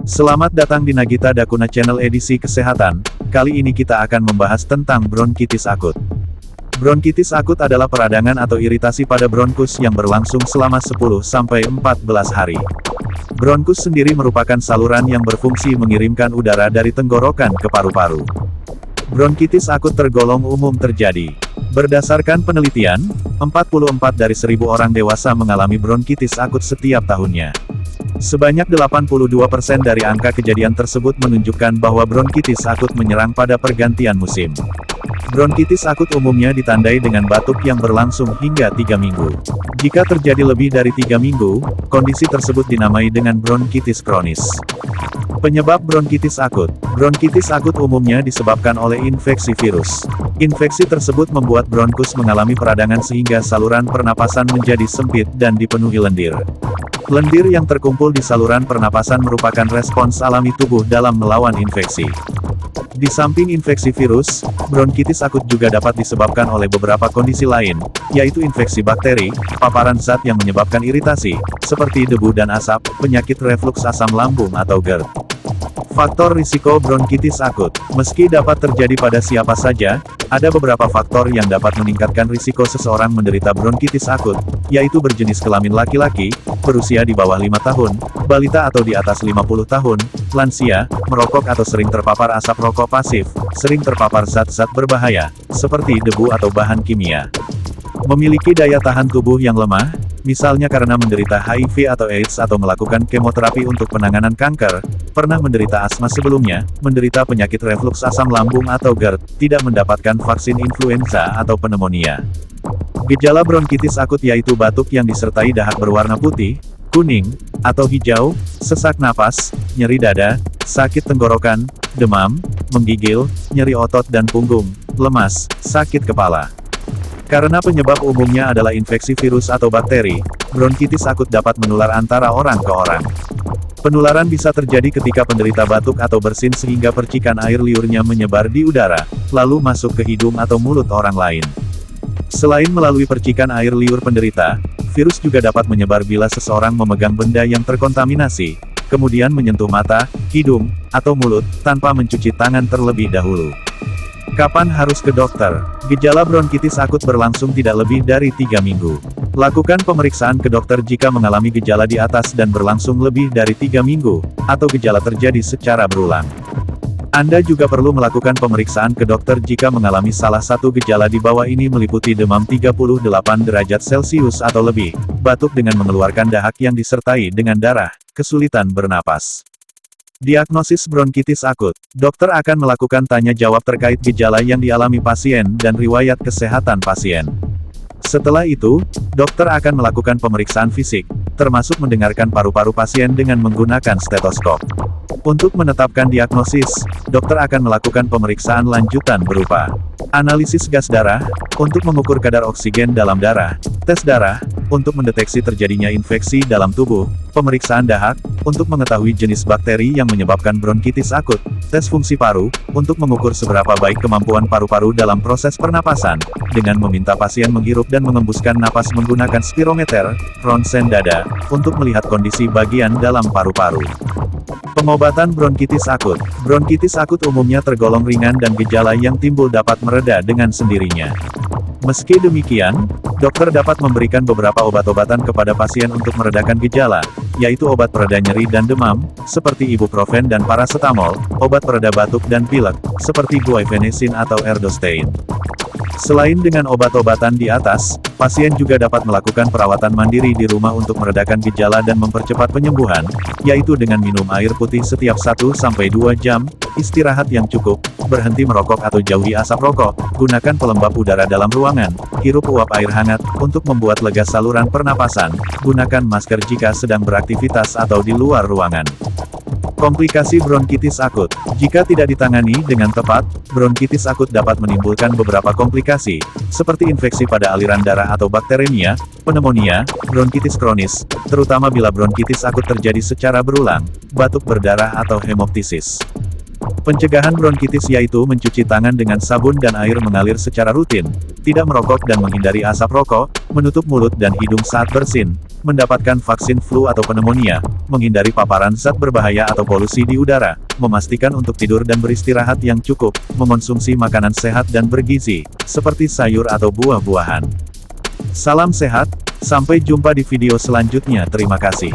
Selamat datang di Nagita Dakuna Channel edisi kesehatan. Kali ini kita akan membahas tentang bronkitis akut. Bronkitis akut adalah peradangan atau iritasi pada bronkus yang berlangsung selama 10-14 hari. Bronkus sendiri merupakan saluran yang berfungsi mengirimkan udara dari tenggorokan ke paru-paru. Bronkitis akut tergolong umum terjadi. Berdasarkan penelitian, 44 dari 1000 orang dewasa mengalami bronkitis akut setiap tahunnya. Sebanyak 82% dari angka kejadian tersebut menunjukkan bahwa bronkitis akut menyerang pada pergantian musim. Bronkitis akut umumnya ditandai dengan batuk yang berlangsung hingga 3 minggu. Jika terjadi lebih dari 3 minggu, kondisi tersebut dinamai dengan bronkitis kronis. Penyebab bronkitis akut. Bronkitis akut umumnya disebabkan oleh infeksi virus. Infeksi tersebut membuat bronkus mengalami peradangan sehingga saluran pernapasan menjadi sempit dan dipenuhi lendir. Lendir yang terkumpul di saluran pernapasan merupakan respons alami tubuh dalam melawan infeksi. Di samping infeksi virus, bronkitis akut juga dapat disebabkan oleh beberapa kondisi lain, yaitu infeksi bakteri, paparan zat yang menyebabkan iritasi, seperti debu dan asap, penyakit refluks asam lambung atau GERD. Faktor risiko bronkitis akut. Meski dapat terjadi pada siapa saja, ada beberapa faktor yang dapat meningkatkan risiko seseorang menderita bronkitis akut, yaitu berjenis kelamin laki-laki, berusia di bawah 5 tahun, balita atau di atas 50 tahun, lansia, merokok atau sering terpapar asap rokok pasif, sering terpapar zat-zat berbahaya, seperti debu atau bahan kimia. Memiliki daya tahan tubuh yang lemah, misalnya karena menderita HIV atau AIDS atau melakukan kemoterapi untuk penanganan kanker, pernah menderita asma sebelumnya, menderita penyakit refluks asam lambung atau GERD, tidak mendapatkan vaksin influenza atau pneumonia. Gejala bronkitis akut yaitu batuk yang disertai dahak berwarna putih, kuning, atau hijau, sesak napas, nyeri dada, sakit tenggorokan, demam, menggigil, nyeri otot dan punggung, lemas, sakit kepala. Karena penyebab umumnya adalah infeksi virus atau bakteri, bronkitis akut dapat menular antara orang ke orang. Penularan bisa terjadi ketika penderita batuk atau bersin sehingga percikan air liurnya menyebar di udara, lalu masuk ke hidung atau mulut orang lain. Selain melalui percikan air liur penderita, virus juga dapat menyebar bila seseorang memegang benda yang terkontaminasi, kemudian menyentuh mata, hidung, atau mulut, tanpa mencuci tangan terlebih dahulu. Kapan harus ke dokter? Gejala bronkitis akut berlangsung tidak lebih dari 3 minggu. Lakukan pemeriksaan ke dokter jika mengalami gejala di atas dan berlangsung lebih dari 3 minggu, atau gejala terjadi secara berulang. Anda juga perlu melakukan pemeriksaan ke dokter jika mengalami salah satu gejala di bawah ini meliputi demam 38 derajat Celcius atau lebih, batuk dengan mengeluarkan dahak yang disertai dengan darah, kesulitan bernapas. Diagnosis bronkitis akut. Dokter akan melakukan tanya jawab terkait gejala yang dialami pasien dan riwayat kesehatan pasien. Setelah itu, dokter akan melakukan pemeriksaan fisik, termasuk mendengarkan paru-paru pasien dengan menggunakan stetoskop. Untuk menetapkan diagnosis, dokter akan melakukan pemeriksaan lanjutan berupa analisis gas darah, untuk mengukur kadar oksigen dalam darah, tes darah, untuk mendeteksi terjadinya infeksi dalam tubuh, pemeriksaan dahak, untuk mengetahui jenis bakteri yang menyebabkan bronkitis akut, tes fungsi paru, untuk mengukur seberapa baik kemampuan paru-paru dalam proses pernapasan, dengan meminta pasien menghirup dan mengembuskan napas menggunakan spirometer, ronsen dada, untuk melihat kondisi bagian dalam paru-paru. Pengobatan bronkitis akut. Bronkitis akut umumnya tergolong ringan dan gejala yang timbul dapat mereda dengan sendirinya. Meski demikian, dokter dapat memberikan beberapa obat-obatan kepada pasien untuk meredakan gejala, yaitu obat pereda nyeri dan demam, seperti ibuprofen dan paracetamol, obat pereda batuk dan pilek, seperti guaifenesin atau erdostein. Selain dengan obat-obatan di atas, pasien juga dapat melakukan perawatan mandiri di rumah untuk meredakan gejala dan mempercepat penyembuhan, yaitu dengan minum air putih setiap 1-2 jam, istirahat yang cukup, berhenti merokok atau jauhi asap rokok, gunakan pelembab udara dalam ruangan, hirup uap air hangat, untuk membuat lega saluran pernapasan, gunakan masker jika sedang beraktivitas atau di luar ruangan. Komplikasi bronkitis akut. Jika tidak ditangani dengan tepat, bronkitis akut dapat menimbulkan beberapa komplikasi, seperti infeksi pada aliran darah atau bakteremia, pneumonia, bronkitis kronis, terutama bila bronkitis akut terjadi secara berulang, batuk berdarah atau hemoptisis. Pencegahan bronkitis yaitu mencuci tangan dengan sabun dan air mengalir secara rutin, tidak merokok dan menghindari asap rokok, menutup mulut dan hidung saat bersin, mendapatkan vaksin flu atau pneumonia, menghindari paparan zat berbahaya atau polusi di udara, memastikan untuk tidur dan beristirahat yang cukup, mengonsumsi makanan sehat dan bergizi, seperti sayur atau buah-buahan. Salam sehat, sampai jumpa di video selanjutnya. Terima kasih.